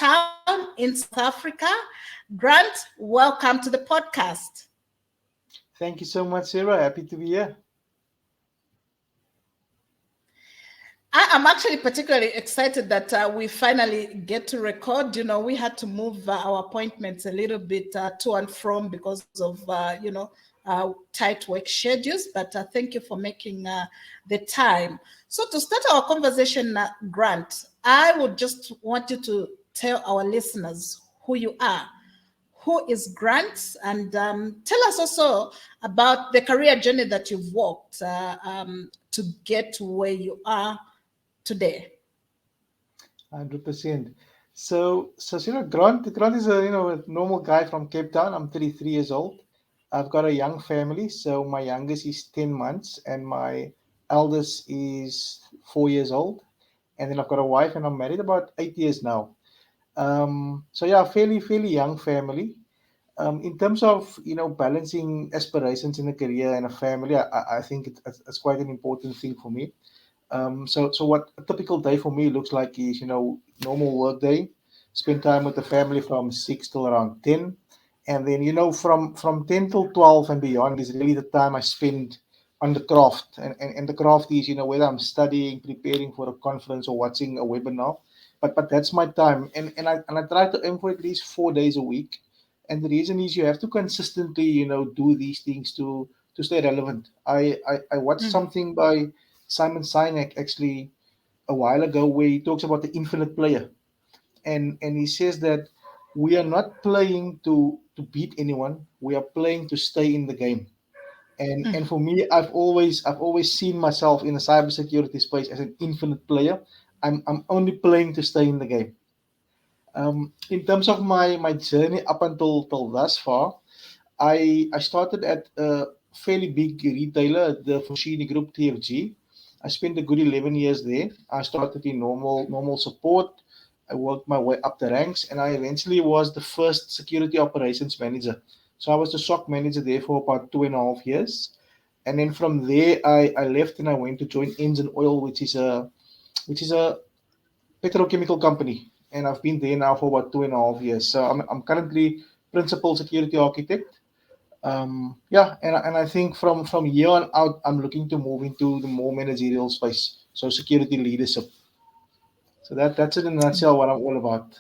town in South Africa. Grant, welcome to the podcast. Thank you so much, Sarah. Happy to be here. I'm actually particularly excited that we finally get to record. We had to move our appointments a little bit to and from because of, tight work schedules. But thank you for making the time. So, to start our conversation, Grant, I would just want you to tell our listeners who you are. Who is Grant? And tell us also about the career journey that you've walked to get to where you are today. 100%. So Grant is a normal guy from Cape Town. I'm 33 years old. I've got a young family. So my youngest is 10 months and my eldest is 4 years old. And then I've got a wife and I'm married about 8 years now. So yeah, fairly young family. In terms of balancing aspirations in a career and a family, I think it's quite an important thing for me. So what a typical day for me looks like is, normal work day, spend time with the family from 6 till around 10. And then, from 10 till 12 and beyond is really the time I spend on the craft. And the craft is, whether I'm studying, preparing for a conference or watching a webinar. But that's my time. And I try to aim for at least 4 days a week. And the reason is you have to consistently, do these things to stay relevant. I watched Mm, something by Simon Sinek actually a while ago where he talks about the infinite player, and he says that we are not playing to beat anyone, we are playing to stay in the game. And mm, for me, I've always seen myself in the cybersecurity space as an infinite player. I'm only playing to stay in the game. In terms of my journey up until till thus far, I started at a fairly big retailer, the Foschini Group TFG. I spent a good 11 years there. I started in normal support. I worked my way up the ranks, and I eventually was the first security operations manager. So I was the SOC manager there for about 2.5 years, and then from there I left and I went to join Engine Oil, which is a petrochemical company, and I've been there now for about 2.5 years. So I'm currently principal security architect. Yeah, and I think from here on out, I'm looking to move into the more managerial space, so security leadership. So that's in a nutshell what I'm all about.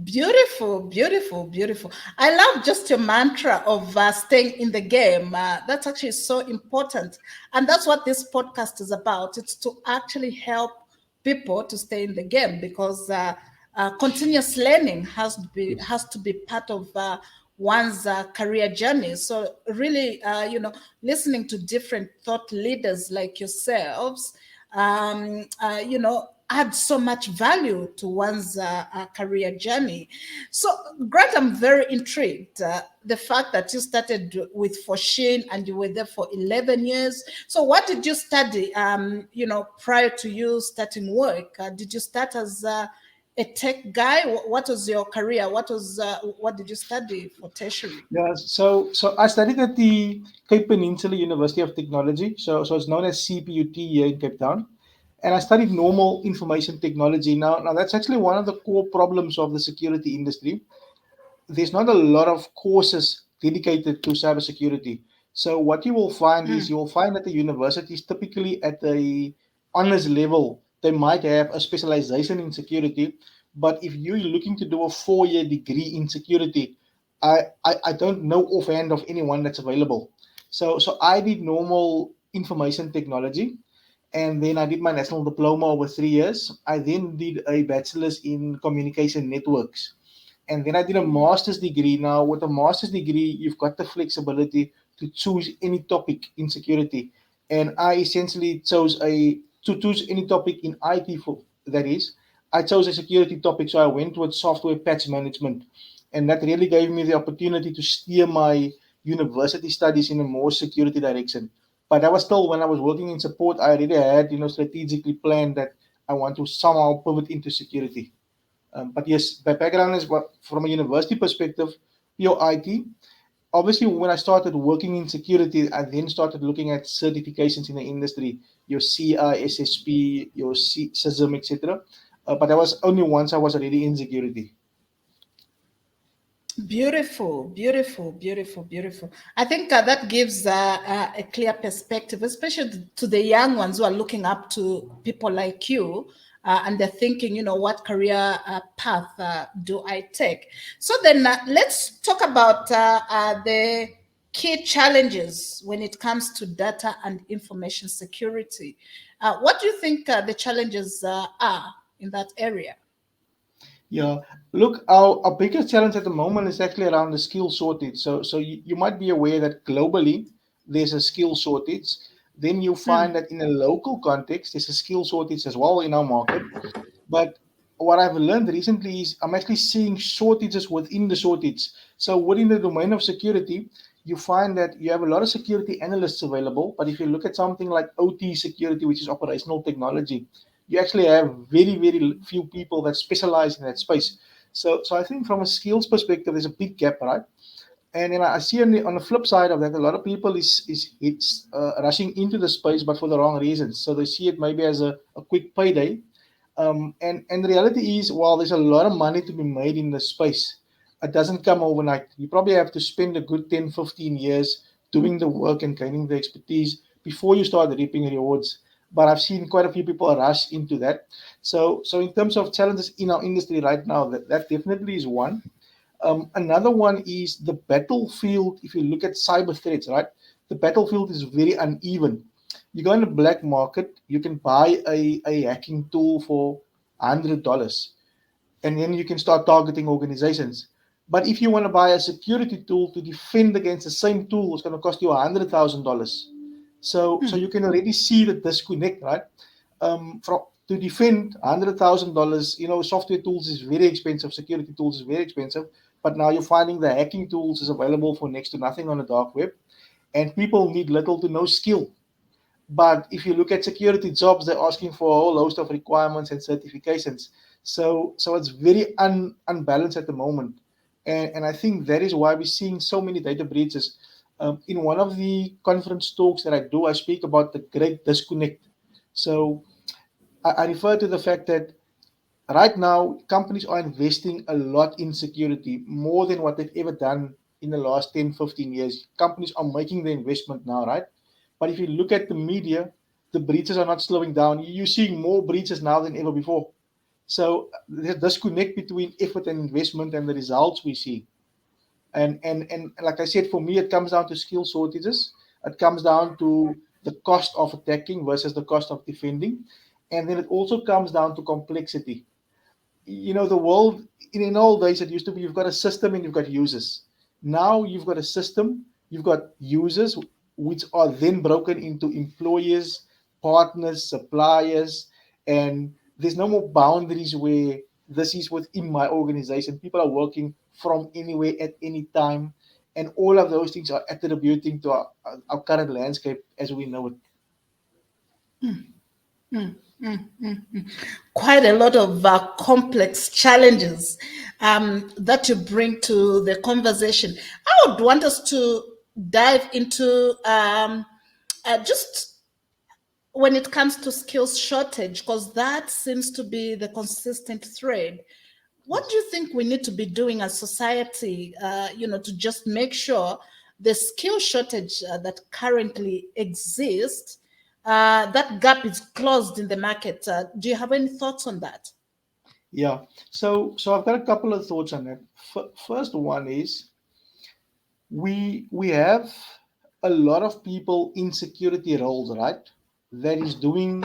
beautiful, beautiful, beautiful. I love just your mantra of staying in the game. That's actually so important. And that's what this podcast is about. It's to actually help people to stay in the game because continuous learning Yes. has to be part of one's career journey. So really, listening to different thought leaders like yourselves, add so much value to one's career journey. So, Grant, I'm very intrigued. The fact that you started with Forshin and you were there for 11 years. So, what did you study, prior to you starting work? Did you start as a tech guy? What was your career? What did you study for tertiary? Yeah, so I studied at the Cape Peninsula University of Technology. So it's known as CPUT here in Cape Town. And I studied normal information technology. Now that's actually one of the core problems of the security industry. There's not a lot of courses dedicated to cybersecurity. So what you will find is you will find at the universities, typically at the honors level, they might have a specialization in security. But if you're looking to do a 4 year degree in security, I don't know offhand of anyone that's available. So I did normal information technology, and then I did my national diploma over 3 years. I then did a bachelor's in communication networks, and then I did a master's degree. Now, with a master's degree, you've got the flexibility to choose any topic in security, and I essentially chose a to choose any topic in IT. For that is, I chose a security topic, so I went with software patch management, and that really gave me the opportunity to steer my university studies in a more security direction. But that was still when I was working in support. I already had strategically planned that I want to somehow pivot into security. But yes, my background is what, from a university perspective, pure IT. Obviously, when I started working in security, I then started looking at certifications in the industry, your CISSP, your CISM, etc. But that was only once I was already in security. Beautiful, beautiful, beautiful, beautiful. I think that gives a clear perspective, especially to the young ones who are looking up to people like you, and they're thinking, what career path do I take? So then let's talk about the key challenges when it comes to data and information security. What do you think the challenges are in that area? Yeah, look, our biggest challenge at the moment is actually around the skill shortage. So you might be aware that globally there's a skill shortage. Then you find that in a local context, there's a skill shortage as well in our market. But what I've learned recently is I'm actually seeing shortages within the shortage. So within the domain of security, you find that you have a lot of security analysts available. But if you look at something like OT security, which is operational technology, you actually have very, very few people that specialize in that space. So I think from a skills perspective, there's a big gap, right? And then I see on the flip side of that, a lot of people is it's rushing into the space, but for the wrong reasons. So they see it maybe as a quick payday, and the reality is, while there's a lot of money to be made in the space, it doesn't come overnight. You probably have to spend a good 10, 15 years doing the work and gaining the expertise before you start reaping rewards. But I've seen quite a few people rush into that. So in terms of challenges in our industry right now, that definitely is one. Another one is the battlefield. If you look at cyber threats, right, the battlefield is very uneven. You go in the black market, you can buy a hacking tool for $100, and then you can start targeting organizations. But if you want to buy a security tool to defend against the same tool, it's going to cost you $100,000. So you can already see the disconnect, right? From to defend $100,000, software tools is very expensive, security tools is very expensive. But now you're finding the hacking tools is available for next to nothing on the dark web, and people need little to no skill. But if you look at security jobs, they're asking for a whole host of requirements and certifications. So it's very unbalanced at the moment, and I think that is why we're seeing so many data breaches. In one of the conference talks that I do, I speak about the great disconnect. So I refer to the fact that right now companies are investing a lot in security, more than what they've ever done in the last 10, 15 years. Companies are making the investment now, right? But if you look at the media, the breaches are not slowing down. You're seeing more breaches now than ever before. So there's a disconnect between effort and investment and the results we see. And like I said, for me, it comes down to skill shortages. It comes down to the cost of attacking versus the cost of defending. And then it also comes down to complexity. The world in old days, it used to be you've got a system and you've got users. Now you've got a system, you've got users, which are then broken into employers, partners, suppliers, and there's no more boundaries where this is within my organization. People are working from anywhere at any time, and all of those things are attributing to our current landscape as we know it. Quite a lot of complex challenges that you bring to the conversation. I would want us to dive into just when it comes to skills shortage, because that seems to be the consistent thread. What do Yes. you think we need to be doing as society, to just make sure the skill shortage that currently exists, that gap is closed in the market? Do you have any thoughts on that? Yeah. So I've got a couple of thoughts on that. First one is we have a lot of people in security roles, right? That is doing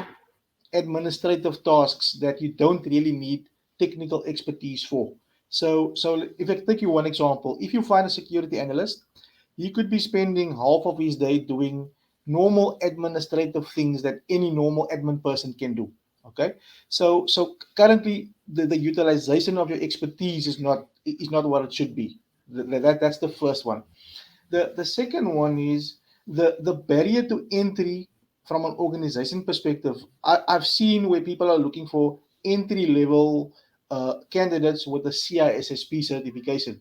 administrative tasks that you don't really need technical expertise for. So if I take you one example, if you find a security analyst, he could be spending half of his day doing normal administrative things that any normal admin person can do. Okay, so currently the utilization of your expertise is not what it should be. That's the first one. The second one is the barrier to entry from an organization perspective. I've seen where people are looking for entry level candidates with a CISSP certification.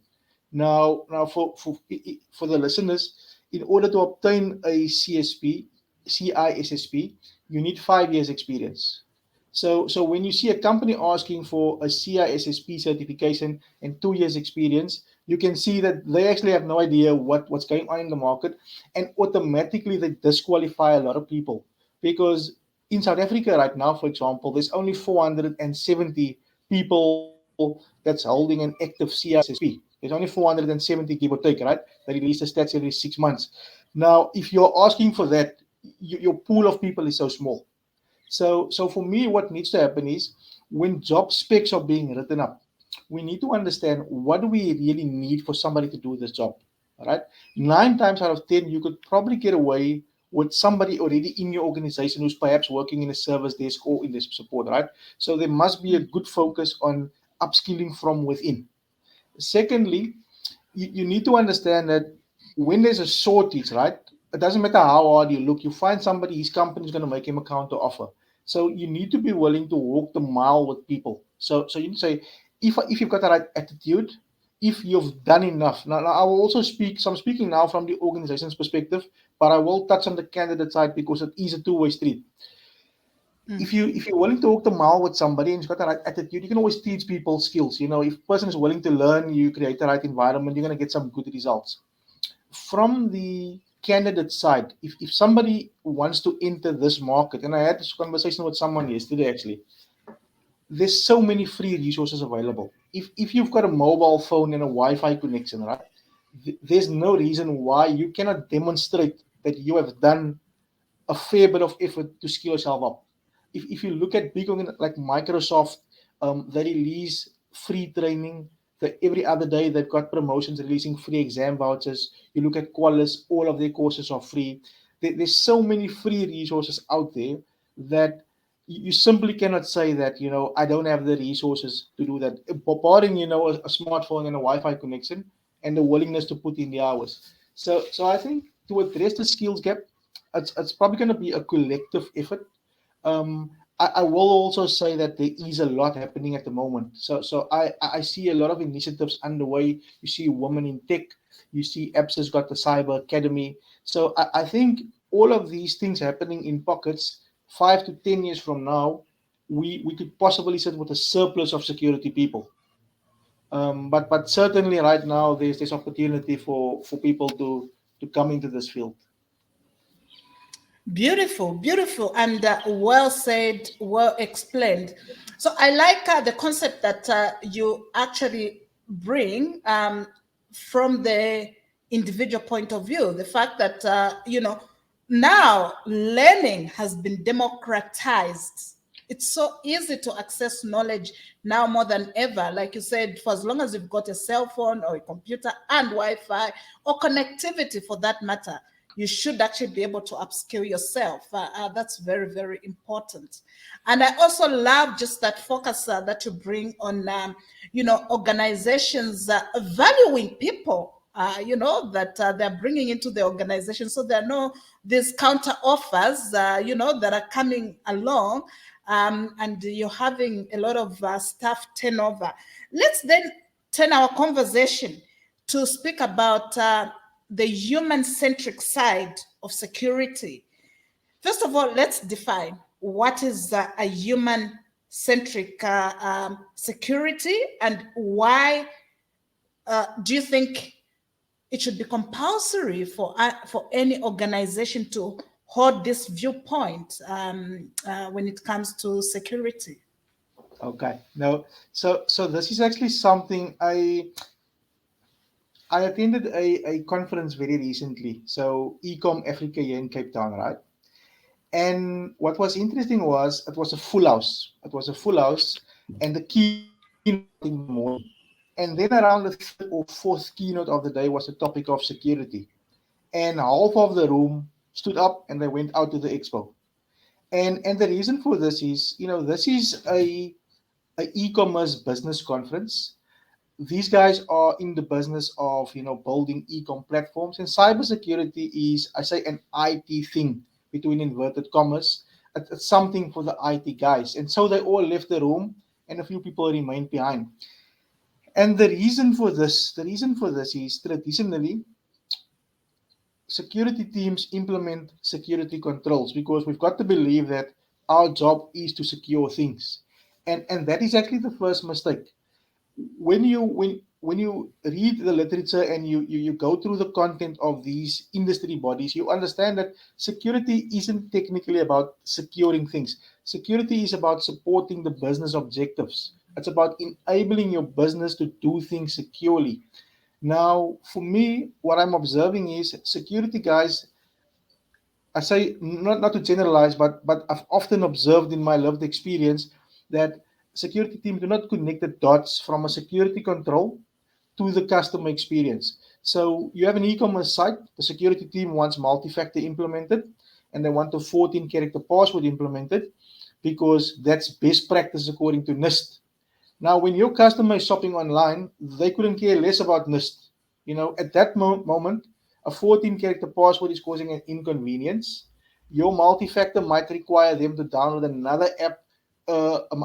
Now for the listeners, in order to obtain a CSP, CISSP, you need 5 years experience. So when you see a company asking for a CISSP certification and 2 years experience, you can see that they actually have no idea what's going on in the market, and automatically they disqualify a lot of people. Because in South Africa right now, for example, there's only 470 people that's holding an active CISSP. There's only 470, give or take, right? They release the stats every 6 months. Now, if you're asking for that, your pool of people is so small. So for me, what needs to happen is when job specs are being written up, we need to understand what do we really need for somebody to do this job. All right. 9 times out of 10, you could probably get away with somebody already in your organization who's perhaps working in a service desk or in this support, right? So there must be a good focus on upskilling from within. Secondly, you need to understand that when there's a shortage, right? It doesn't matter how hard you look, you find somebody, his company is going to make him a counter offer. So you need to be willing to walk the mile with people. So you say, if you've got the right attitude, if you've done enough. Now I will also speak. So I'm speaking now from the organization's perspective, but I will touch on the candidate side because it is a two-way street. If you're willing to walk the mile with somebody and you've got the right attitude, you can always teach people skills. If a person is willing to learn, you create the right environment, you're going to get some good results. From the candidate side, if somebody wants to enter this market, and I had this conversation with someone yesterday actually, there's so many free resources available. If you've got a mobile phone and a Wi-Fi connection, right, there's no reason why you cannot demonstrate that you have done a fair bit of effort to skill yourself up. If you look at big like Microsoft, they release free training. Every other day they've got promotions releasing free exam vouchers. You look at Qualys, all of their courses are free. There's so many free resources out there that you simply cannot say that I don't have the resources to do that. Barring a smartphone and a Wi-Fi connection and the willingness to put in the hours. So I think to address the skills gap, it's probably going to be a collective effort. I will also say that there is a lot happening at the moment. So I see a lot of initiatives underway. You see Women in Tech. You see apps has got the Cyber Academy. So I think all of these things happening in pockets. 5 to 10 years from now, we could possibly sit with a surplus of security people. But certainly right now there's this opportunity for people to come into this field. Beautiful, beautiful, and well said, well explained. So I like the concept that you actually bring from the individual point of view. The fact that, now learning has been democratized. It's so easy to access knowledge now more than ever. Like you said, for as long as you've got a cell phone or a computer and Wi-Fi or connectivity for that matter, you should actually be able to upskill yourself. That's very, very important. And I also love just that focus that you bring on, organizations valuing people. That they're bringing into the organization, so there are no these counter offers, that are coming along, and you're having a lot of staff turnover. Let's then turn our conversation to speak about the human-centric side of security. First of all, let's define what is a human-centric security, and why do you think it should be compulsory for any organization to hold this viewpoint when it comes to security? Okay. Now, so this is actually something I attended a conference very recently. So Ecom Africa here in Cape Town, right? And what was interesting was it was a full house. It was a full house, and the keynote was starting in the morning. And then around the third or fourth keynote of the day was the topic of security. And half of the room stood up and they went out to the expo. And the reason for this is, this is a e-commerce business conference. These guys are in the business of building e-com platforms, and cybersecurity is, I say, an IT thing between inverted commas. It's something for the IT guys, and so they all left the room, and a few people remained behind. And the reason for this is traditionally security teams implement security controls because we've got to believe that our job is to secure things. And that is actually the first mistake. When you read the literature and you go through the content of these industry bodies, you understand that security isn't technically about securing things. Security is about supporting the business objectives. It's about enabling your business to do things securely. Now, for me, what I'm observing is security guys, I say not to generalize, but I've often observed in my lived experience that security teams do not connect the dots from a security control to the customer experience. So you have an e-commerce site, the security team wants multi-factor implemented, and they want a 14-character password implemented because that's best practice according to NIST. Now, when your customer is shopping online, they couldn't care less about NIST. At that moment, a 14-character password is causing an inconvenience. Your multi-factor might require them to download another app,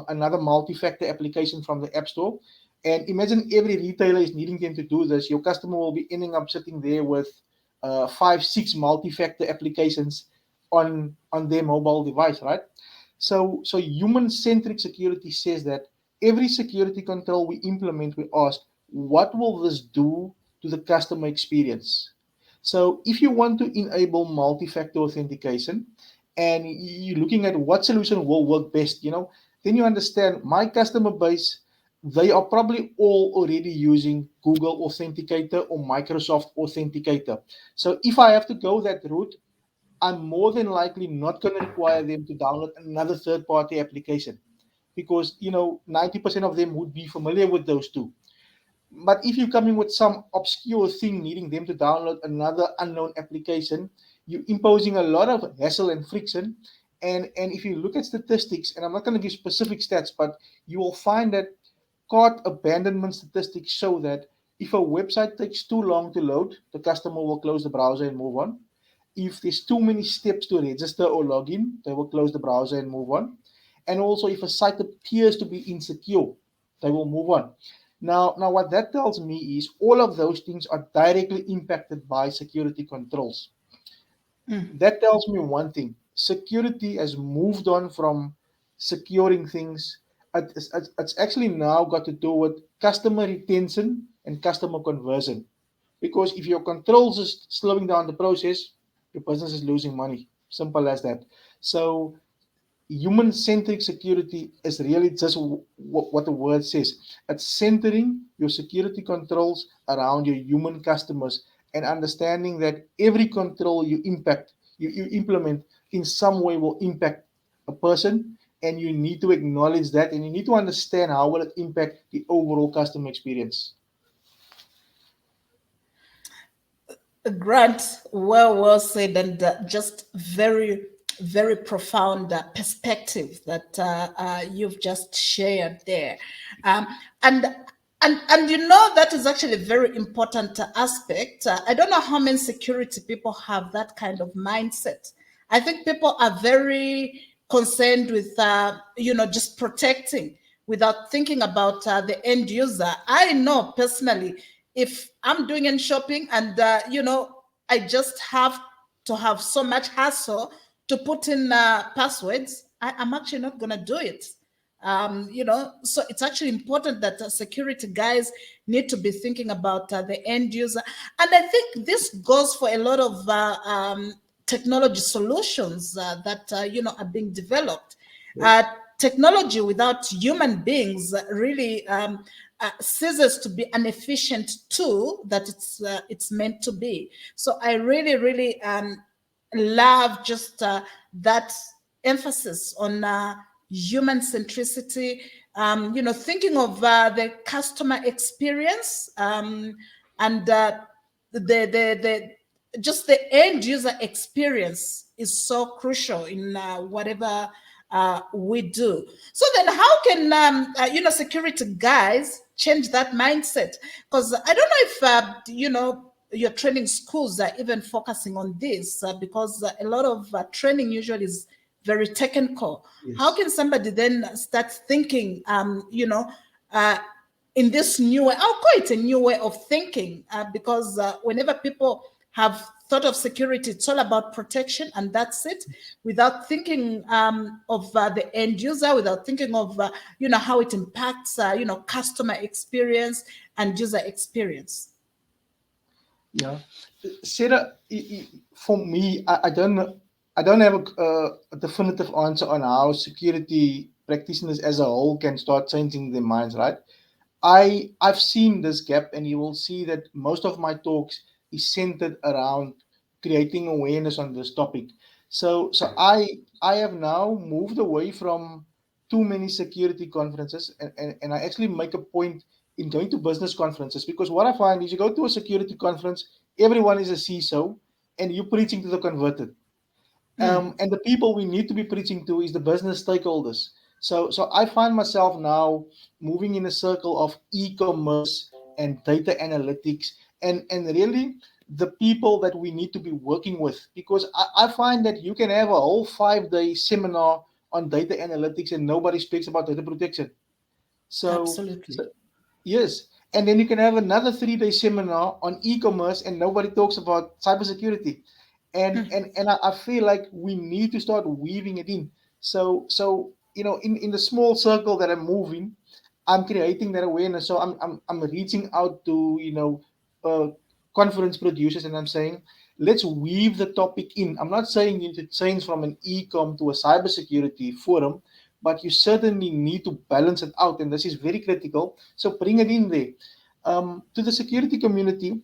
another multi-factor application from the App Store. And imagine every retailer is needing them to do this. Your customer will be ending up sitting there with five, six multi-factor applications on their mobile device, right? So human-centric security says that every security control we implement, we ask, what will this do to the customer experience? So if you want to enable multi-factor authentication and you're looking at what solution will work best, then you understand my customer base, they are probably all already using Google Authenticator or Microsoft Authenticator. So if I have to go that route, I'm more than likely not going to require them to download another third party application because 90% of them would be familiar with those two. But if you're coming with some obscure thing needing them to download another unknown application, you're imposing a lot of hassle and friction. And if you look at statistics, and I'm not going to give specific stats, but you will find that cart abandonment statistics show that if a website takes too long to load, the customer will close the browser and move on. If there's too many steps to register or log in, they will close the browser and move on. And also, if a site appears to be insecure, they will move on. Now, what that tells me is all of those things are directly impacted by security controls. Mm. That tells me one thing: security has moved on from securing things. It's actually now got to do with customer retention and customer conversion. Because if your controls is slowing down the process, your business is losing money. Simple as that. So human-centric security is really just what the word says. It's centering your security controls around your human customers and understanding that every control you implement in some way will impact a person, and you need to acknowledge that, and you need to understand how will it impact the overall customer experience. Grant, well said, and just very, very profound perspective that you've just shared there, um, and and that is actually a very important aspect. I don't know how many security people have that kind of mindset. I think people are very concerned with just protecting without thinking about the end user. I know personally, if I'm doing any shopping and I just have to have so much hassle to put in passwords, I'm actually not going to do it. So it's actually important that security guys need to be thinking about the end user. And I think this goes for a lot of technology solutions that are being developed. Yes. uh, Technology without human beings really ceases to be an efficient tool that it's meant to be. So I really, really love just that emphasis on human centricity. Thinking of the customer experience, and the just the end user experience is so crucial in whatever we do. So then, how can security guys change that mindset? Because I don't know if your training schools are even focusing on this, because a lot of training usually is very technical. How Yes. can somebody then start thinking, uh, in this new way? I'll call it a new way of thinking, because whenever people have thought of security. It's all about protection, and that's it, without thinking of the end user, without thinking of how it impacts customer experience and user experience. Yeah, Sarah, for me, I don't have a definitive answer on how security practitioners as a whole can start changing their minds, right? I've seen this gap, and you will see that most of my talks is centered around creating awareness on this topic. So I have now moved away from too many security conferences, and I actually make a point in going to business conferences, because what I find is you go to a security conference, everyone is a CISO, and you're preaching to the converted. And the people we need to be preaching to is the business stakeholders. So I find myself now moving in a circle of e-commerce and data analytics, and really the people that we need to be working with, because I find that you can have a whole 5-day seminar on data analytics and nobody speaks about data protection. So Absolutely. yes, and then you can have another 3-day seminar on e-commerce and nobody talks about cybersecurity. And I feel like we need to start weaving it in. So in the small circle that I'm moving, I'm creating that awareness. So I'm reaching out to uh, conference producers, and I'm saying, let's weave the topic in. I'm not saying you need to change from an e-com to a cybersecurity forum, but you certainly need to balance it out, and this is very critical. So bring it in there. To the security community,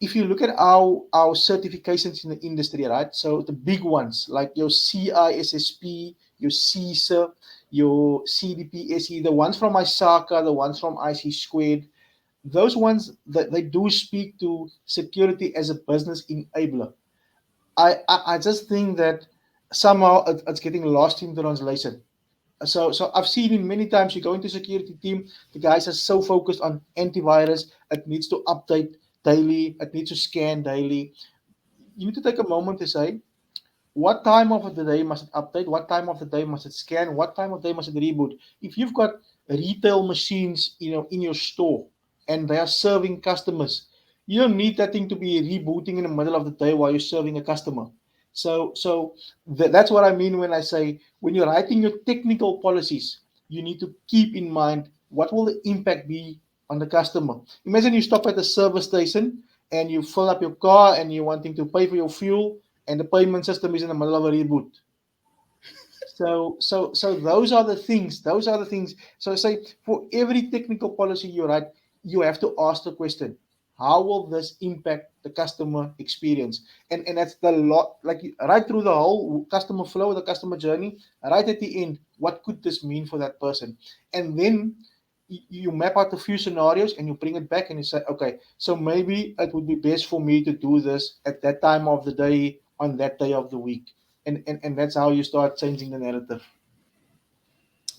if you look at our certifications in the industry, right? So the big ones like your CISSP, your CISA, your CDPSE, the ones from ISACA, the ones from IC squared, those ones that they do speak to security as a business enabler. I just think that somehow it's getting lost in translation. So I've seen it many times. You go into security team, the guys are so focused on antivirus, it needs to update daily, it needs to scan daily. You need to take a moment to say, what time of the day must it update? What time of the day must it scan? What time of the day must it reboot? If you've got retail machines, in your store, and they are serving customers, you don't need that thing to be rebooting in the middle of the day while you're serving a customer. So that's what I mean when I say, when you're writing your technical policies, you need to keep in mind what will the impact be on the customer. Imagine you stop at a service station and you fill up your car and you're wanting to pay for your fuel, and the payment system is in the middle of a reboot. So those are the things. Those are the things. So I say, for every technical policy you write, you have to ask the question: how will this impact the customer experience? And that's the lot, like right through the whole customer flow, the customer journey. Right at the end, what could this mean for that person? And then you map out a few scenarios and you bring it back and you say, okay, so maybe it would be best for me to do this at that time of the day on that day of the week. And that's how you start changing the narrative.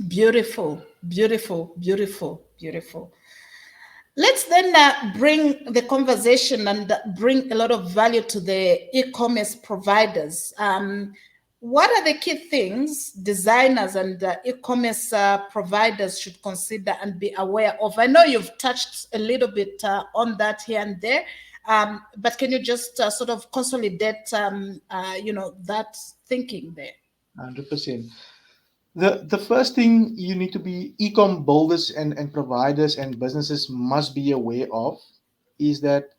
Beautiful, beautiful, beautiful, beautiful. Let's then bring the conversation and bring a lot of value to the e-commerce providers. What are the key things designers and e-commerce providers should consider and be aware of? I know you've touched a little bit on that here and there, but can you just sort of consolidate, that thinking there? 100%. The first thing you need to be e-com builders and providers and businesses must be aware of is that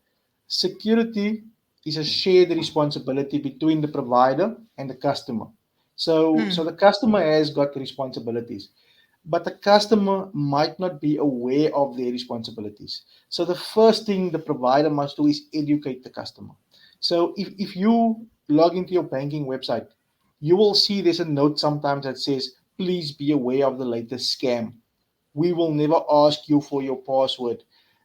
security is a shared responsibility between the provider and the customer. So the customer has got responsibilities, but the customer might not be aware of their responsibilities. So the first thing the provider must do is educate the customer. So if you log into your banking website, you will see there's a note sometimes that says, please be aware of the latest scam. We will never ask you for your password.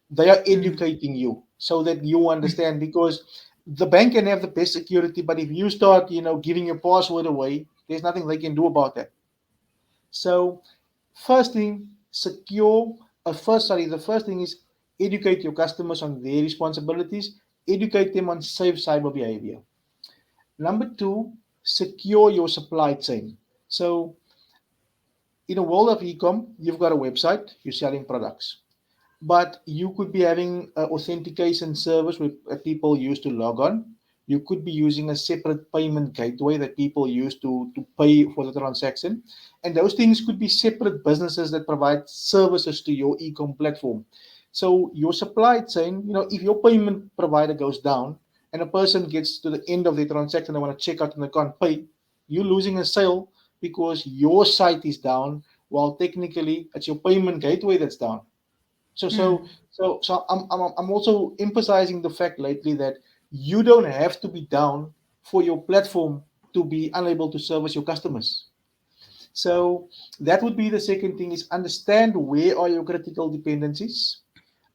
They are educating you so that you understand, because the bank can have the best security, but if you start, giving your password away, there's nothing they can do about that. So first thing, the first thing is educate your customers on their responsibilities, educate them on safe cyber behavior. Number two, secure your supply chain. So in a world of e-com, you've got a website, you're selling products. but you could be having an authentication service where people use to log on. You could be using a separate payment gateway that people use to pay for the transaction. And those things could be separate businesses that provide services to your e-com platform. So your supply chain, if your payment provider goes down and a person gets to the end of the transaction, they want to check out and they can't pay, you're losing a sale because your site is down, while technically it's your payment gateway that's down. So so Mm, so I'm also emphasizing the fact lately that you don't have to be down for your platform to be unable to service your customers. So that would be the second thing, is understand where are your critical dependencies,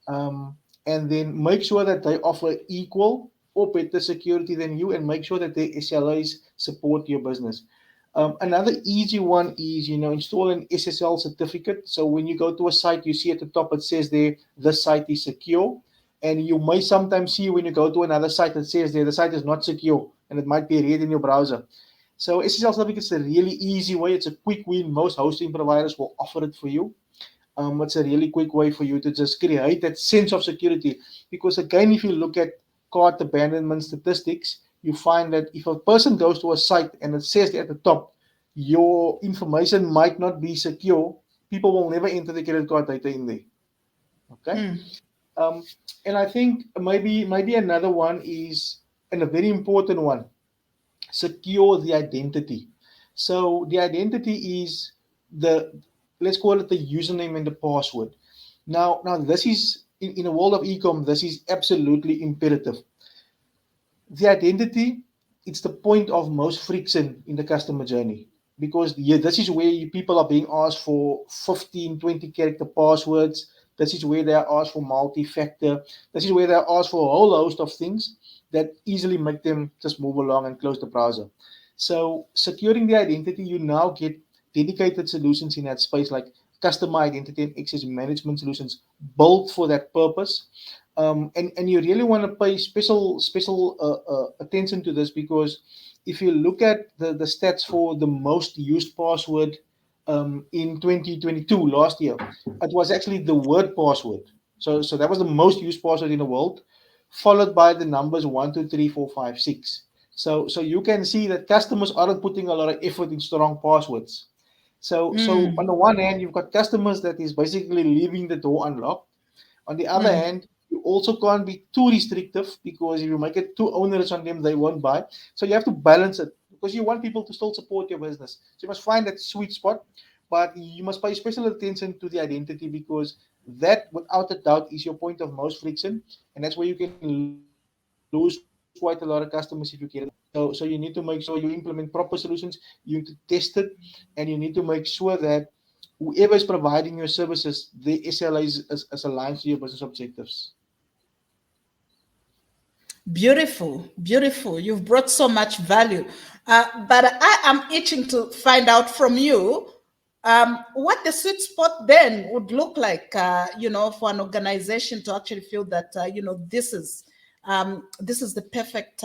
um, and then make sure that they offer equal or better security than you, and make sure that their SLAs support your business. Another easy one is, install an SSL certificate. So when you go to a site, you see at the top it says there, this site is secure. And you may sometimes see when you go to another site that says there, the site is not secure, and it might be red in your browser. So SSL certificate is a really easy way. It's a quick win. Most hosting providers will offer it for you. It's a really quick way for you to just create that sense of security. Because again, if you look at cart abandonment statistics, you find that if a person goes to a site and it says at the top, your information might not be secure, people will never enter the credit card data in there. Okay. mm, Um, and I think maybe another one is, and a very important one, secure the identity. So the identity is the, let's call it the username and the password. Now this is in a world of ecom, this is absolutely imperative. The identity, it's the point of most friction in the customer journey, because yeah, this is where people are being asked for 15, 20 character passwords. This is where they are asked for multi-factor. This is where they are asked for a whole host of things that easily make them just move along and close the browser. So securing the identity, you now get dedicated solutions in that space, like customer identity and access management solutions built for that purpose. And you really want to pay special attention to this, because if you look at the stats for the most used password in 2022 last year, it was actually the word password. So that was the most used password in the world, followed by the numbers 1 2 3 4 5 6. So you can see that customers aren't putting a lot of effort in strong passwords. So on mm, the one hand, you've got customers that is basically leaving the door unlocked. On the other mm. hand, you also can't be too restrictive, because if you make it too onerous on them, they won't buy. So you have to balance it, because you want people to still support your business. So you must find that sweet spot, but you must pay special attention to the identity, because that, without a doubt, is your point of most friction, and that's where you can lose quite a lot of customers if you get it wrong. So you need to make sure you implement proper solutions. You need to test it, and you need to make sure that whoever is providing your services, the SLA is aligned to your business objectives. Beautiful, beautiful. You've brought so much value. But I am itching to find out from you what the sweet spot then would look like, for an organization to actually feel that, this is the perfect,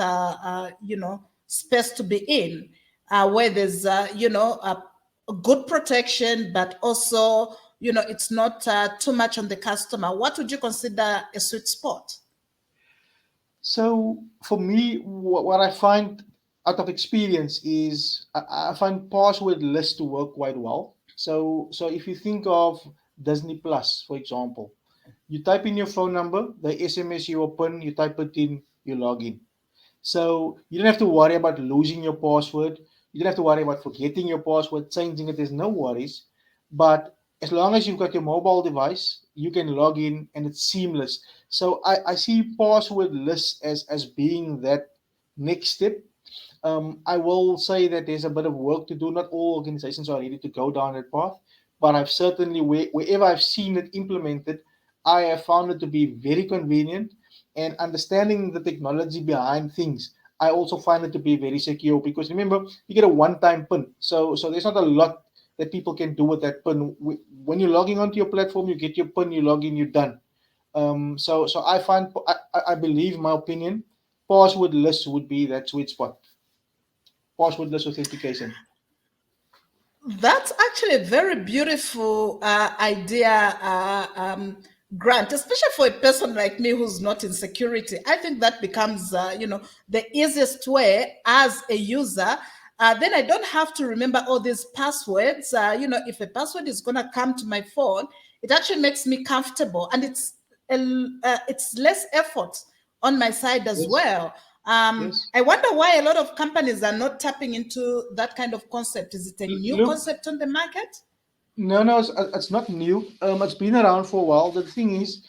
space to be in, where there's, a good protection, but also, it's not too much on the customer. What would you consider a sweet spot? So for me, what I find out of experience is I find password lists to work quite well. So if you think of Disney Plus, for example, you type in your phone number, they SMS you a PIN, you type it in, you log in. So you don't have to worry about losing your password. You don't have to worry about forgetting your password, changing it. There's no worries. But as long as you've got your mobile device, you can log in and it's seamless. So I see password lists as being that next step. I will say that there's a bit of work to do. Not all organizations are ready to go down that path, but I've certainly, wherever I've seen it implemented, I have found it to be very convenient. And understanding the technology behind things, I also find it to be very secure, because remember, you get a one-time PIN, so there's not a lot that people can do with that PIN. When you're logging onto your platform, you get your PIN, you log in, you're done. So I find, I believe, in my opinion, password lists would be that sweet spot. Passwordless authentication. That's actually a very beautiful idea, grant, especially for a person like me who's not in security. I think that becomes, the easiest way as a user. Then I don't have to remember all these passwords. If a password is going to come to my phone, it actually makes me comfortable, and it's less effort on my side as Yes, well. yes. I wonder why a lot of companies are not tapping into that kind of concept. Is it a new Look, concept on the market? no, no, it's not new. It's been around for a while. The thing is,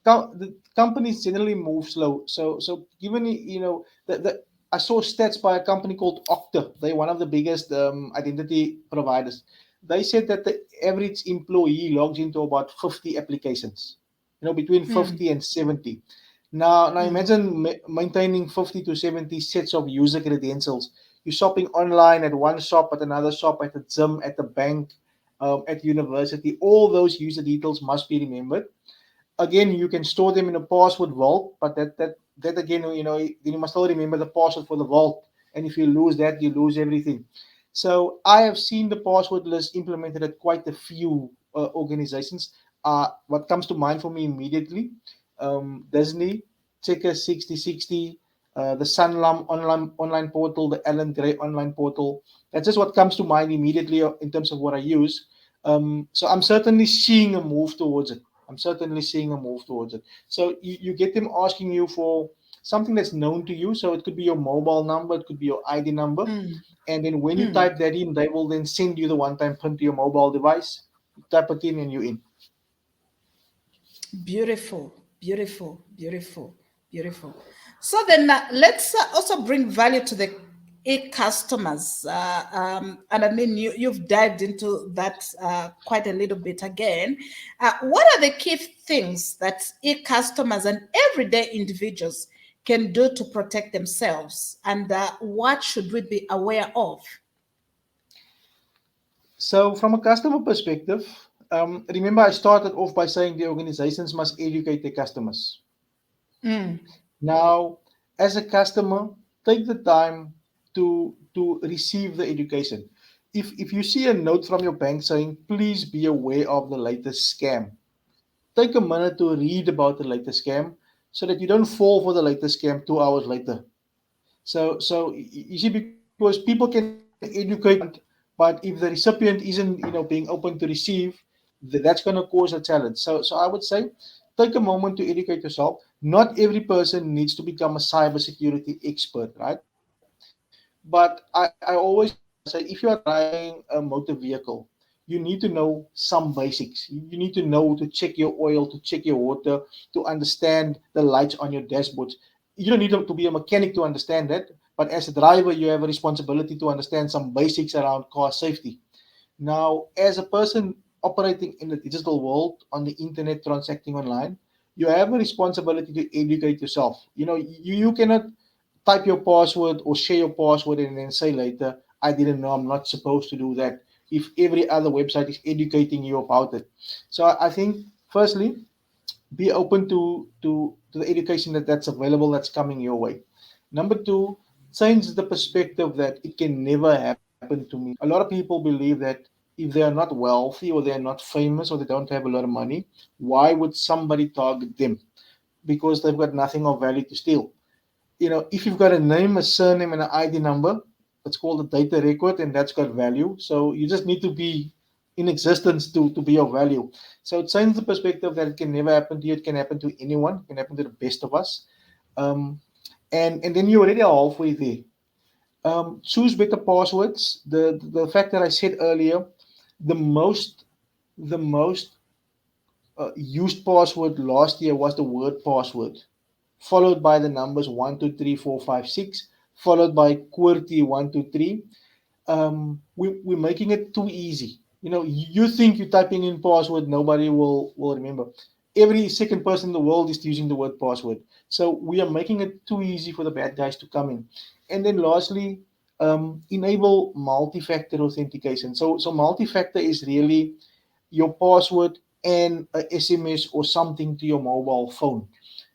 the companies generally move slow. So given the I saw stats by a company called Okta. They're one of the biggest identity providers. They said that the average employee logs into about 50 applications. Between Mm, 50 and 70. Now mm, imagine maintaining 50 to 70 sets of user credentials. You're shopping online at one shop, at another shop, at the gym, at the bank, at university. All those user details must be remembered. Again, you can store them in a password vault, but that again, then you must still remember the password for the vault. And if you lose that, you lose everything. So I have seen the password list implemented at quite a few organizations. What comes to mind for me immediately, Disney, Checker 6060, the Sunlam online portal, the Alan Gray online portal. That's just what comes to mind immediately in terms of what I use. So I'm certainly seeing a move towards it. I'm certainly seeing a move towards it. So you get them asking you for something that's known to you. So it could be your mobile number, it could be your ID number. mm, And then when you mm. type that in, they will then send you the one time PIN to your mobile device. You type it in and you're in. Beautiful, beautiful, beautiful, beautiful. So then let's also bring value to the e-customers. And I mean, you've dived into that quite a little bit again. What are the key things that e-customers and everyday individuals can do to protect themselves? And what should we be aware of? So from a customer perspective, remember I started off by saying the organizations must educate their customers. Mm, Now, as a customer, take the time to receive the education. If you see a note from your bank saying, please be aware of the latest scam, take a minute to read about the latest scam so that you don't fall for the latest scam 2 hours later. So you see, because people can educate all they want, but if the recipient isn't being open to receive, that's going to cause a challenge. So I would say take a moment to educate yourself. Not every person needs to become a cybersecurity expert, right? But I always say if you are driving a motor vehicle, you need to know some basics. You need to know to check your oil, to check your water, to understand the lights on your dashboards. You don't need to be a mechanic to understand that, but as a driver, you have a responsibility to understand some basics around car safety. Now, as a person operating in the digital world, on the internet, transacting online, you have a responsibility to educate yourself. You cannot type your password or share your password and then say later, I didn't know, I'm not supposed to do that. If every other website is educating you about it. So I think, firstly, be open to the education that's available, that's coming your way. Number two, change the perspective that it can never happen to me. A lot of people believe that if they are not wealthy or they are not famous or they don't have a lot of money, why would somebody target them? Because they've got nothing of value to steal. If you've got a name, a surname, and an ID number, it's called a data record, and that's got value. So you just need to be in existence to be of value. So it changes the perspective that it can never happen to you. It can happen to anyone. It can happen to the best of us. Um, and then you're already halfway there. Choose better passwords. The fact that I said earlier, the most the most used password last year was the word password, followed by the numbers 1 2 3 4 5 6, followed by QWERTY 1 2 3. We're making it too easy. You think you're typing in password, nobody will remember. Every second person in the world is using the word password. So we are making it too easy for the bad guys to come in. And then lastly, enable multi-factor authentication. So multi-factor is really your password and a SMS or something to your mobile phone.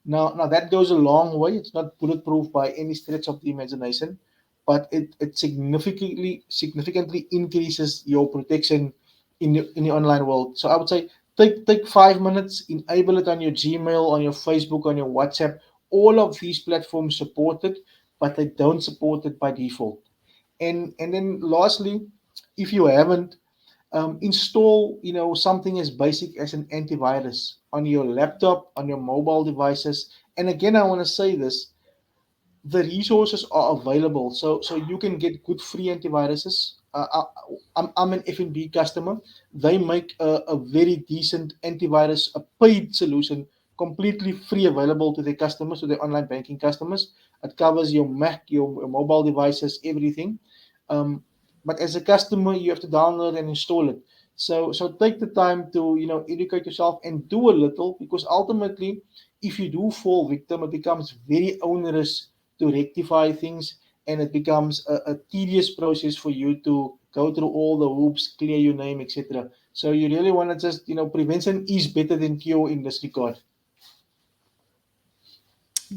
Now that goes a long way. It's not bulletproof by any stretch of the imagination, but it significantly increases your protection in the online world. So I would say Take 5 minutes, enable it on your Gmail, on your Facebook, on your WhatsApp. All of these platforms support it, but they don't support it by default. And then lastly, if you haven't, install something as basic as an antivirus on your laptop, on your mobile devices. And again, I want to say this: the resources are available, so you can get good free antiviruses. I'm an F&B customer. They make a very decent antivirus, a paid solution, completely free, available to their customers, to their online banking customers. It covers your Mac, your mobile devices, everything. um, but as a customer, you have to download and install it. So take the time to educate yourself and do a little, because ultimately, if you do fall victim, it becomes very onerous to rectify things, and it becomes a tedious process for you to go through all the hoops, clear your name, etc. So you really want to just, prevention is better than cure in this regard.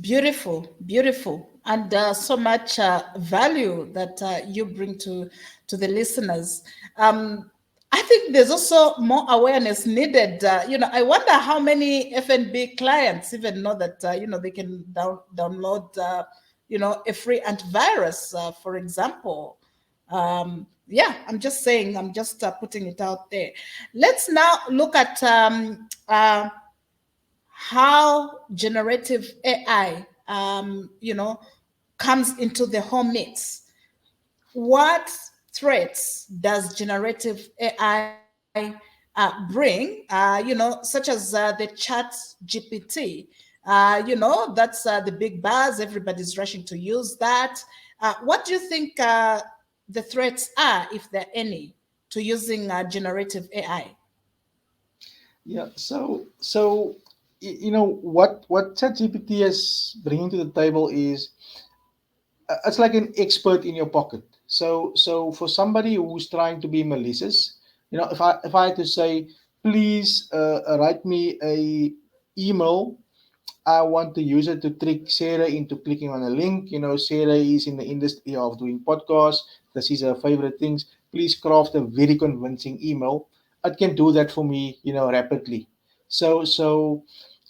Beautiful, beautiful, and so much value that you bring to the listeners. Um, I think there's also more awareness needed. I wonder how many F&B clients even know that they can download a free antivirus, for example. Yeah, I'm just saying. I'm just putting it out there. Let's now look at how generative AI, comes into the whole mix. What threats does generative AI bring? Such as the Chat GPT. That's the big buzz. Everybody's rushing to use that. What do you think the threats are, if there are any, to using generative AI? Yeah. What ChatGPT is bringing to the table is, it's like an expert in your pocket. So for somebody who's trying to be malicious, if I had to say, please write me a email, I want to use it to trick Sarah into clicking on a link. Sarah is in the industry of doing podcasts. This is her favorite things. Please craft a very convincing email. It can do that for me, rapidly. So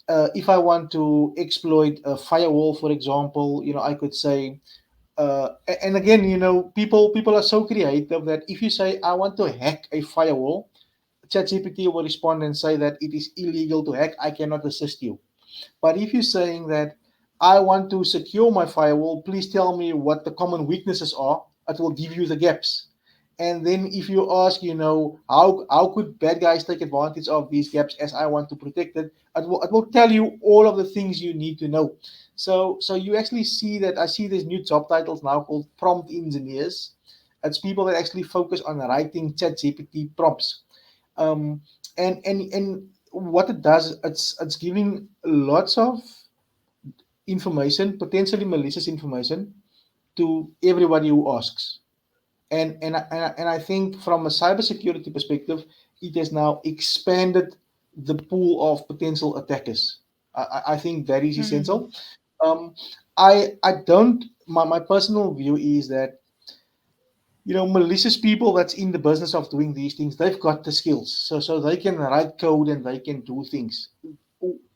if I want to exploit a firewall, for example, I could say, and again, people are so creative that if you say, I want to hack a firewall, ChatGPT will respond and say that it is illegal to hack. I cannot assist you. But if you're saying that I want to secure my firewall, please tell me what the common weaknesses are, it will give you the gaps. And then if you ask, how could bad guys take advantage of these gaps as I want to protect it, it will tell you all of the things you need to know. So you actually see that I see these new job titles now called prompt engineers. It's people that actually focus on writing chat GPT prompts. um, and what it does, it's giving lots of information, potentially malicious information, to everybody who asks. And I think from a cybersecurity perspective, it has now expanded the pool of potential attackers. I think that is essential. Hmm. um, I don't, my personal view is that, malicious people that's in the business of doing these things, they've got the skills, so they can write code and they can do things.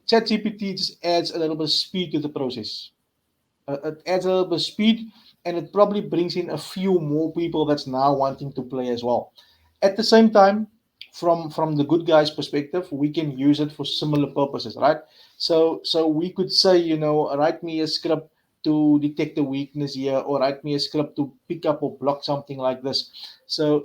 ChatGPT just adds a little bit of speed to the process. It adds a little bit of speed, and it probably brings in a few more people that's now wanting to play as well. At the same time, from the good guys' perspective, we can use it for similar purposes, right? So we could say, write me a script to detect a weakness here, or write me a script to pick up or block something like this. So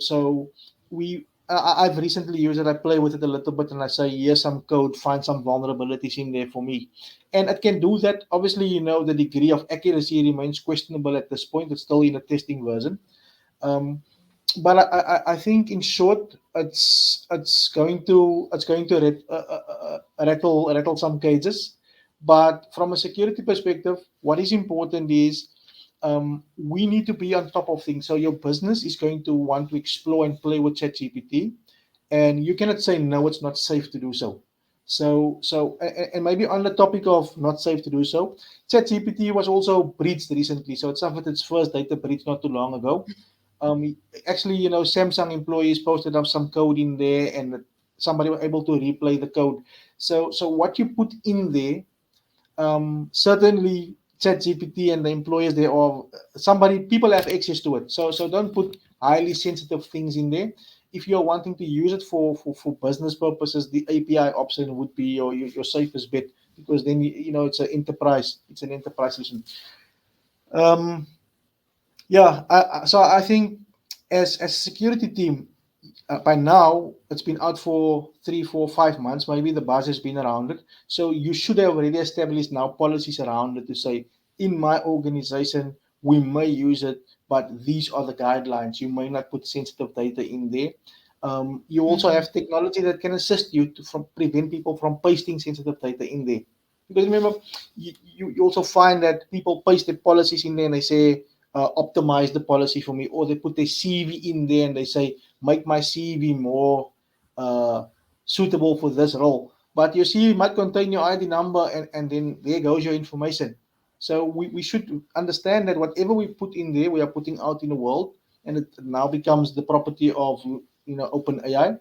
I've recently used it. I play with it a little bit, and I say, here's some code, find some vulnerabilities in there for me, and it can do that. Obviously, the degree of accuracy remains questionable at this point. It's still in a testing version. Um, but I think, in short, it's going to rattle some cages. But from a security perspective, what is important is, we need to be on top of things. So your business is going to want to explore and play with ChatGPT, and you cannot say no, it's not safe to do so. And maybe on the topic of not safe to do so, ChatGPT was also breached recently. So it suffered its first data breach not too long ago. Actually, Samsung employees posted up some code in there, and somebody was able to replay the code. So what you put in there, certainly ChatGPT and the employers, they are somebody, people have access to it. So don't put highly sensitive things in there. If you're wanting to use it for business purposes, the API option would be your safest bet, because then it's an enterprise solution. Um, yeah, so I think as a security team, by now it's been out for 3, 4, 5 months. Maybe the buzz has been around it. So you should have already established now policies around it to say, in my organization, we may use it, but these are the guidelines. You may not put sensitive data in there. You also Mm. have technology that can assist you to from prevent people from pasting sensitive data in there. Because remember, you also find that people paste their policies in there and they say, optimize the policy for me, or they put their CV in there and they say, make my CV more uh, suitable for this role. But your CV might contain your ID number, and then there goes your information. So we should understand that whatever we put in there, we are putting out in the world, and it now becomes the property of open AI.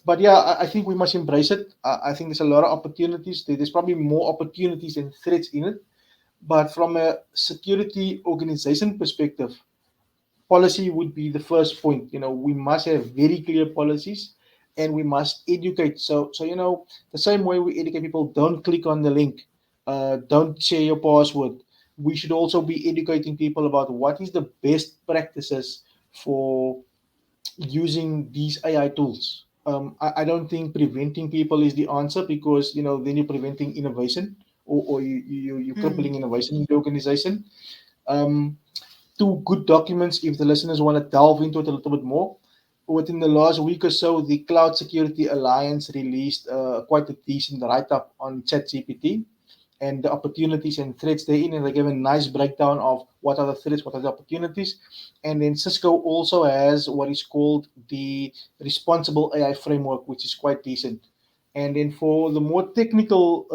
But yeah, I think we must embrace it. I think there's a lot of opportunities. There's probably more opportunities than threats in it. But from a security organization perspective, policy would be the first point. We must have very clear policies, and we must educate. So the same way we educate people, don't click on the link, don't share your password. We should also be educating people about what is the best practices for using these AI tools. I don't think preventing people is the answer, because then you're preventing innovation, or you're crippling Mm. innovation in the organization. Um, Two good documents if the listeners want to delve into it a little bit more. Within the last week or so, the Cloud Security Alliance released quite a decent write up on ChatGPT and the opportunities and threats therein, and they give a nice breakdown of what are the threats, what are the opportunities. And then Cisco also has what is called the Responsible AI Framework, which is quite decent. And then for the more technical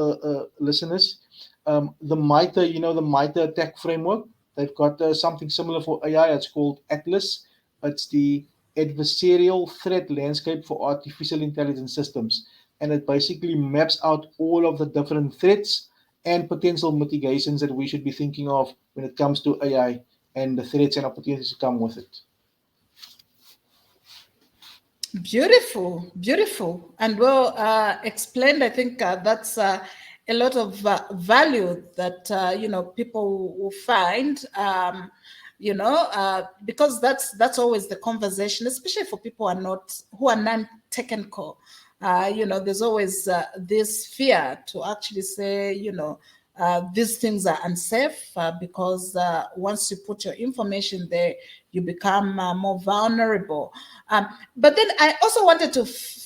listeners, the MITRE, the MITRE attack framework, they've got something similar for AI. It's called Atlas. It's the adversarial threat landscape for artificial intelligence systems, and it basically maps out all of the different threats and potential mitigations that we should be thinking of when it comes to AI and the threats and opportunities that come with it. Beautiful, beautiful, and well explained. I think that's a lot of value that people will find. Because that's always the conversation, especially for people who are non-technical. There's always this fear to actually say, these things are unsafe because once you put your information there, you become more vulnerable. But then I also wanted to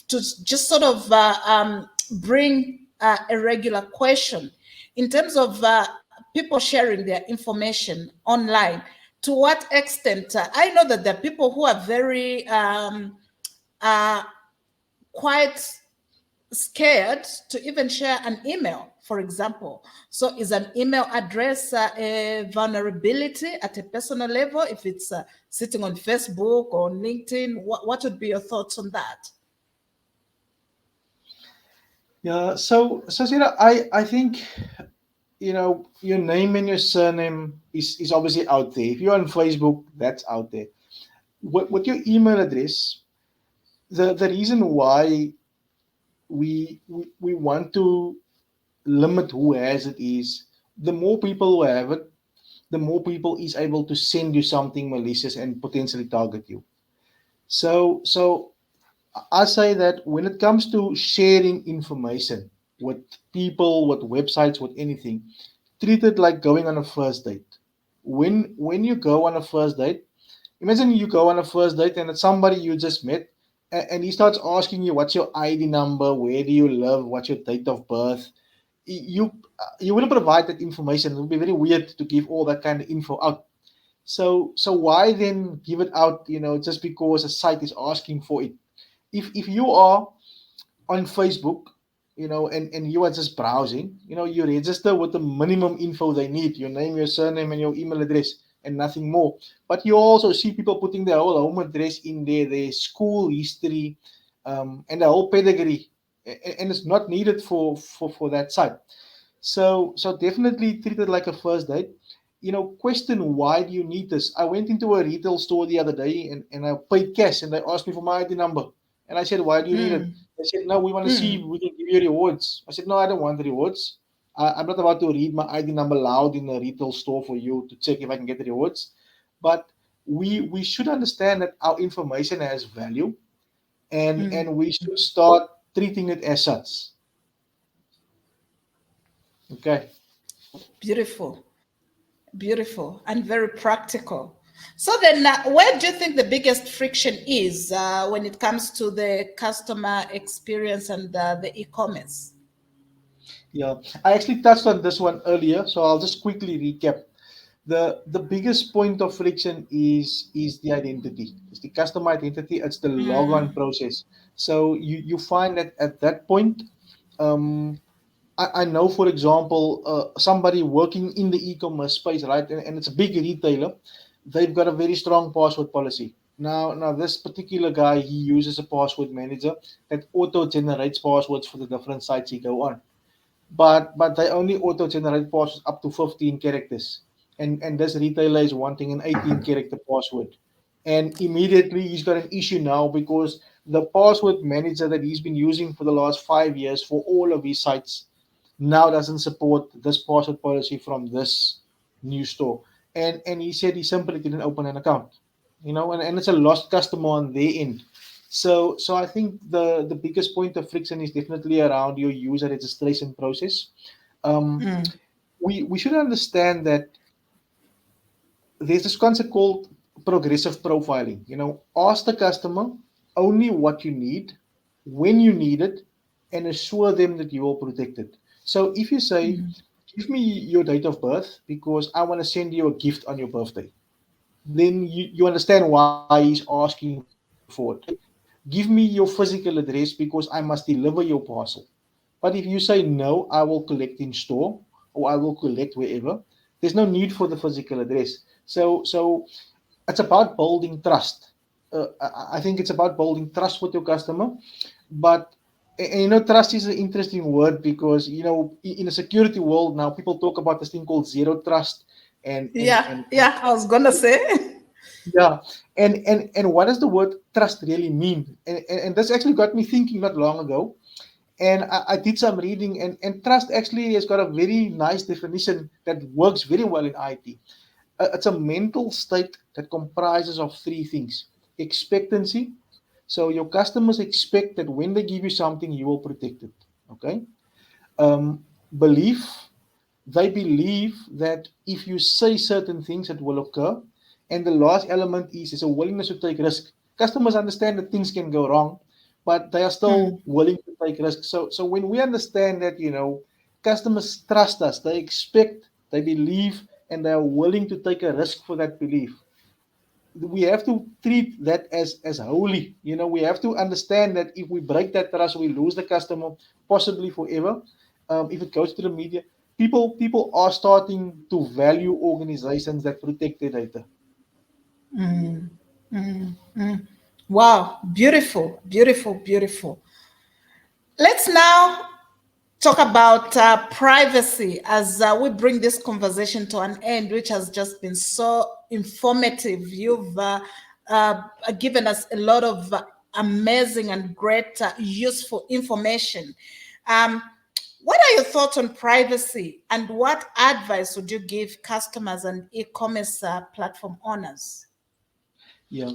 just sort of bring a regular question in terms of people sharing their information online. To what extent? I know that there are people who are very uh, quite scared to even share an email, for example. So, is an email address a vulnerability at a personal level if it's sitting on Facebook or LinkedIn? What would be your thoughts on that? Yeah, so Sarah, I think your name and your surname is obviously out there. If you're on Facebook, that's out there. With your email address, the reason why we want to limit who has it is, the more people who have it, the more people is able to send you something malicious and potentially target you. So I say that when it comes to sharing information with people, with websites, with anything, treat it like going on a first date. When you go on a first date, imagine you go on a first date and it's somebody you just met, and he starts asking you what's your ID number, where do you live, what's your date of birth. You wouldn't provide that information. It would be very weird to give all that kind of info out. So why then give it out? Just because a site is asking for it. If you are on Facebook, and you are just browsing, you register with the minimum info they need, your name, your surname, and your email address, and nothing more. But you also see people putting their whole home address in there, their school history, and the whole pedigree, and it's not needed for that site. So definitely treat it like a first date. Question why do you need this? I went into a retail store the other day and I paid cash and they asked me for my ID number. And I said, why do you need it? Mm, They said, no, we want to see if mm, we can give you rewards. I said, no, I don't want rewards. I'm not about to read my ID number loud in a retail store for you to check if I can get rewards. But we should understand that our information has value, and mm. we should start treating it as such. Okay. Beautiful, beautiful, and very practical. So then, where do you think the biggest friction is when it comes to the customer experience and the e-commerce? Yeah, I actually touched on this one earlier, so I'll just quickly recap. The biggest point of friction is the identity. It's the customer identity. It's the logon Mm, process. So you find that at that point, um, I know, for example, somebody working in the e-commerce space, right, and it's a big retailer. They've got a very strong password policy. Now this particular guy, he uses a password manager that auto generates passwords for the different sites he go on, but they only auto generate passwords up to 15 characters, and this retailer is wanting an 18 character password, and immediately he's got an issue now because the password manager that he's been using for the last 5 years for all of his sites now doesn't support this password policy from this new store, and he said he simply didn't open an account, and it's a lost customer on their end. So I think the biggest point of friction is definitely around your user registration process. Um, mm, we should understand that there's this concept called progressive profiling. Ask the customer only what you need, when you need it, and assure them that you will protect it. So if you say, mm, give me your date of birth because I want to send you a gift on your birthday, then you understand why he's asking for it. Give me your physical address because I must deliver your parcel. But if you say no, I will collect in store or I will collect wherever, there's no need for the physical address. So it's about building trust. I think it's about building trust with your customer. But trust is an interesting word because in a security world now people talk about this thing called zero trust, and and yeah, and, and yeah, I was gonna say. yeah, and what does the word trust really mean? And this actually got me thinking not long ago, and I did some reading, and trust actually has got a very nice definition that works very well in IT. It's a mental state that comprises of three things: expectancy. So your customers expect that when they give you something, you will protect it. Okay. Um, Belief. They believe that if you say certain things, it will occur. And the last element is a willingness to take risk. Customers understand that things can go wrong, but they are still Mm, willing to take risks. So when we understand that, customers trust us, they expect, they believe, and they are willing to take a risk for that belief, we have to treat that as holy. We have to understand that if we break that trust, we lose the customer possibly forever. If it goes to the media, people are starting to value organizations that protect their data. mm, mm, mm. Wow, beautiful, beautiful, beautiful. Let's now talk about privacy as we bring this conversation to an end, which has just been so informative. You've uh, given us a lot of amazing and great, useful information. Um, what are your thoughts on privacy, and what advice would you give customers and e-commerce platform owners? Yeah.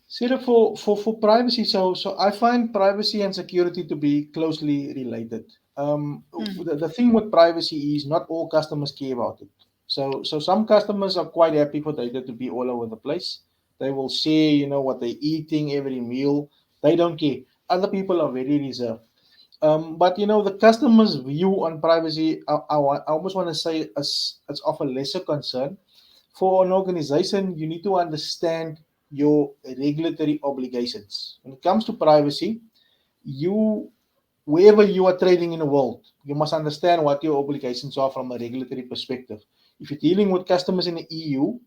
So for privacy, so I find privacy and security to be closely related. The thing with privacy is not all customers care about it. So some customers are quite happy for data to be all over the place. They will share, what they're eating every meal. They don't care. Other people are very reserved. But the customer's view on privacy, I almost want to say it's of a lesser concern. For an organization, you need to understand your regulatory obligations. When it comes to privacy, you wherever you are trading in the world, you must understand what your obligations are from a regulatory perspective. If you're dealing with customers in the EU,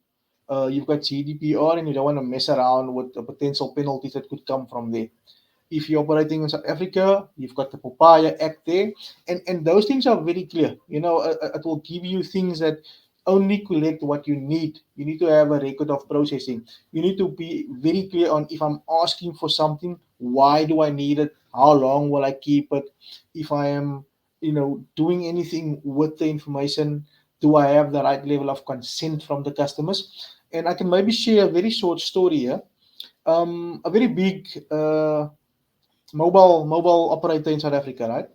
you've got GDPR, and you don't want to mess around with the potential penalties that could come from there. If you're operating in South Africa, you've got the Papaya Act there, and those things are very clear. It will give you things that only collect what you need. You need to have a record of processing. You need to be very clear on, if I'm asking for something, why do I need it? How long will I keep it? If I am, doing anything with the information, do I have the right level of consent from the customers? And I can maybe share a very short story here. A very big mobile operator in South Africa, right?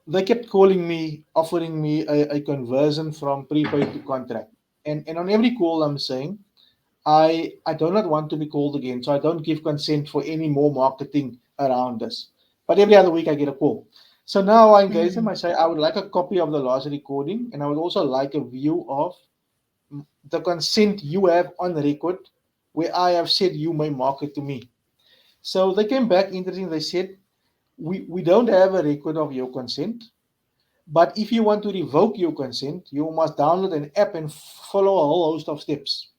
They kept calling me, offering me a conversion from prepaid to contract. And on every call I'm saying, I do not want to be called again, so I don't give consent for any more marketing around this. But every other week I get a call. So now I engage them. I say I would like a copy of the last recording, and I would also like a view of the consent you have on record, where I have said you may market to me. So they came back interesting. They said, we don't have a record of your consent, but if you want to revoke your consent, you must download an app and follow a whole host of steps.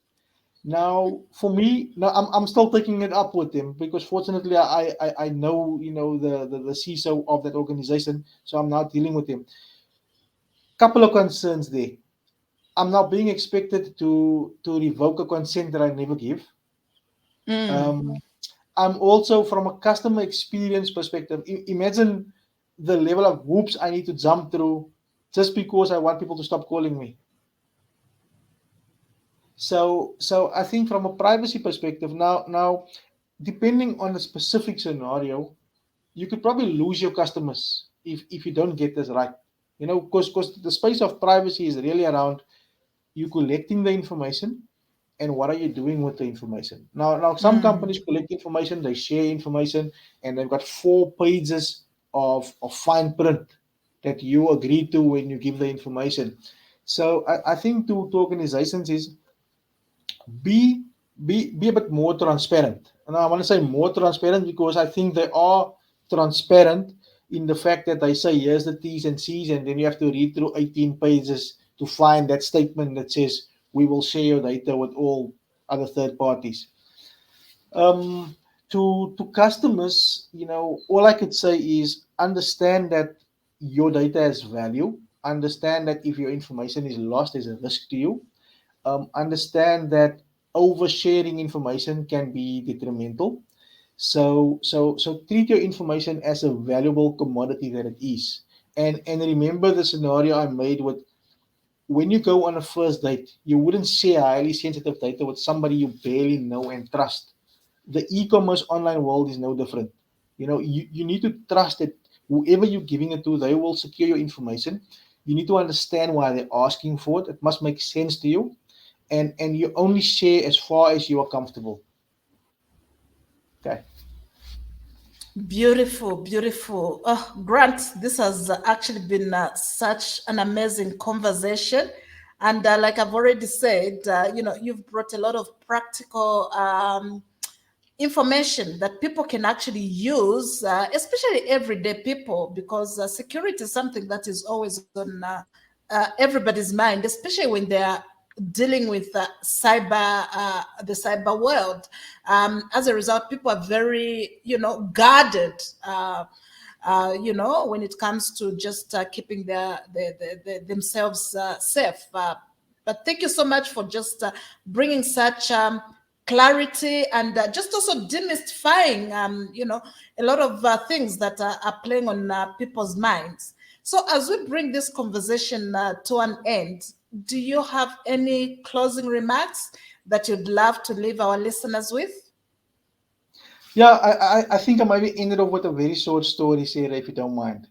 Now, for me, now I'm still taking it up with them, because fortunately I know, the CISO of that organization, so I'm now dealing with him. Couple of concerns there. I'm now being expected to revoke a consent that I never give. Mm. Um, I'm also, from a customer experience perspective, imagine the level of hoops I need to jump through just because I want people to stop calling me. So I think, from a privacy perspective, now depending on the specific scenario, you could probably lose your customers if you don't get this right. Because the space of privacy is really around you collecting the information, and what are you doing with the information. Now some Mm. companies collect information, they share information, and they've got 4 pages of fine print that you agree to when you give the information. So I think to organizations is, be be a bit more transparent. And I want to say more transparent because I think they are transparent in the fact that they say, here's the T's and C's, and then you have to read through 18 pages to find that statement that says we will share your data with all other third parties. Um, to customers, all I could say is, understand that your data has value. Understand that if your information is lost, there's a risk to you. Understand that oversharing information can be detrimental. So treat your information as a valuable commodity that it is. And remember the scenario I made with, when you go on a first date, you wouldn't share highly sensitive data with somebody you barely know and trust. The e-commerce online world is no different. You need to trust that whoever you're giving it to, they will secure your information. You need to understand why they're asking for it. It must make sense to you, and you only share as far as you are comfortable. Okay. Beautiful, beautiful. Oh, Grant, this has actually been such an amazing conversation. And like I've already said, you've brought a lot of practical information that people can actually use, especially everyday people, because security is something that is always on everybody's mind, especially when they are dealing with the cyber world. As a result, people are very, guarded. When it comes to just keeping themselves safe. But thank you so much for just bringing such clarity and just also demystifying, a lot of things that are playing on people's minds. So, as we bring this conversation to an end, do you have any closing remarks that you'd love to leave our listeners with? Yeah, I think I maybe ended off with a very short story, Sarah, if you don't mind.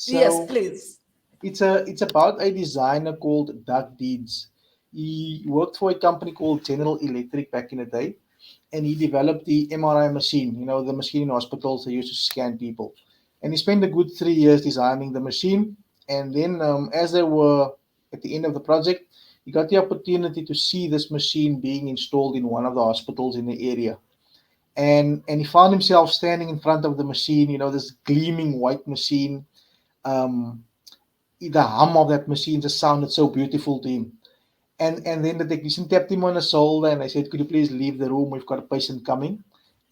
Yes, So please. it's about a designer called Doug Deeds. He worked for a company called General Electric back in the day, and he developed the MRI machine, the machine in hospitals they use to scan people. And he spent a good 3 years designing the machine. And then, as they were at the end of the project, he got the opportunity to see this machine being installed in one of the hospitals in the area. And he found himself standing in front of the machine, this gleaming white machine. Um, the hum of that machine just sounded so beautiful to him. And then the technician tapped him on the shoulder and I said, could you please leave the room? We've got a patient coming.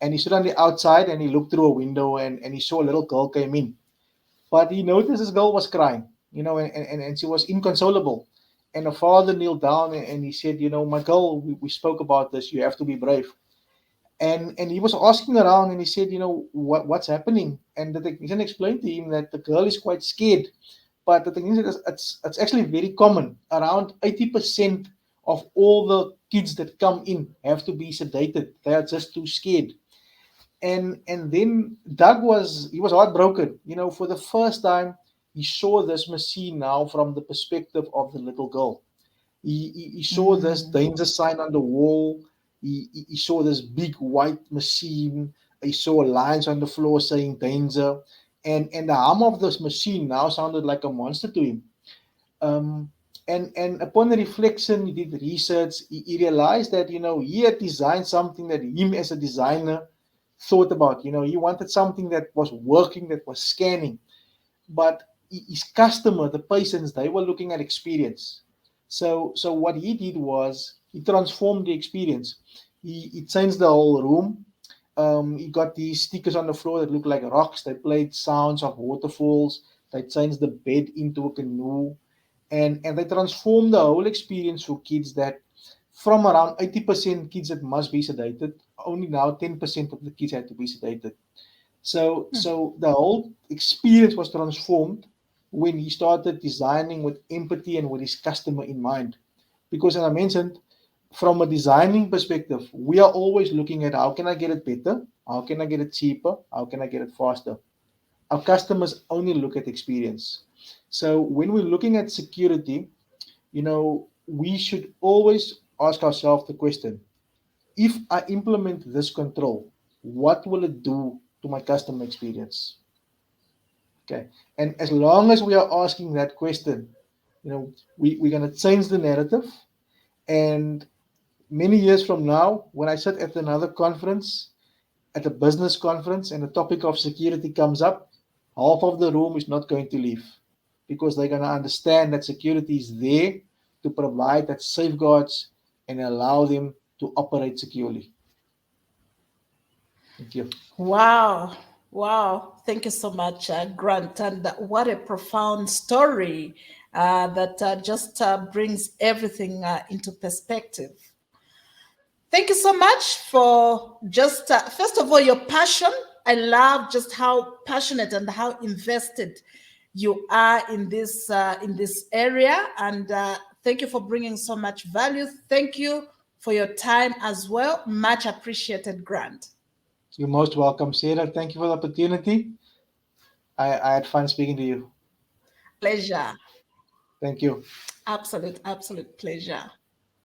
And he stood on the outside and he looked through a window and he saw a little girl came in. But he noticed this girl was crying, and she was inconsolable. And the father kneeled down and he said, my girl, we spoke about this. You have to be brave. And he was asking around and he said, what's happening? And the technician explained to him that the girl is quite scared. But the technician said it's actually very common. Around 80% of all the kids that come in have to be sedated. They are just too scared. And then Doug was heartbroken. For the first time he saw this machine now from the perspective of the little girl. He saw this Mm. danger sign on the wall. He saw this big white machine. He saw lines on the floor saying danger. And the hum of this machine now sounded like a monster to him. Um, and upon reflection, he did research. He realized that he had designed something that him as a designer thought about. He wanted something that was working, that was scanning. But his customer, the patients, they were looking at experience. So what he did was he transformed the experience. He changed the whole room. He got these stickers on the floor that looked like rocks. They played sounds of waterfalls. They changed the bed into a canoe, and they transformed the whole experience for kids that from around 80% kids that must be sedated, only now 10% of the kids had to be sedated. So the whole experience was transformed when he started designing with empathy and with his customer in mind. Because as I mentioned, from a designing perspective, we are always looking at how can I get it better, how can I get it cheaper, how can I get it faster. Our customers only look at experience. So when we're looking at security, we should always ask ourselves the question: if I implement this control, what will it do to my customer experience? Okay. And as long as we are asking that question, we're going to change the narrative. And many years from now, when I sit at another conference, at a business conference, and the topic of security comes up, half of the room is not going to leave because they're going to understand that security is there to provide that safeguards and allow them to operate securely. Thank you. Wow. Wow. Thank you so much, Grant. And what a profound story that just brings everything into perspective. Thank you so much for just, first of all, your passion. I love just how passionate and how invested you are in this area, and thank you for bringing so much value. Thank you for your time as well. Much appreciated, Grant. You're most welcome, Sarah. Thank you for the opportunity. I had fun speaking to you. Pleasure. Thank you. Absolute pleasure.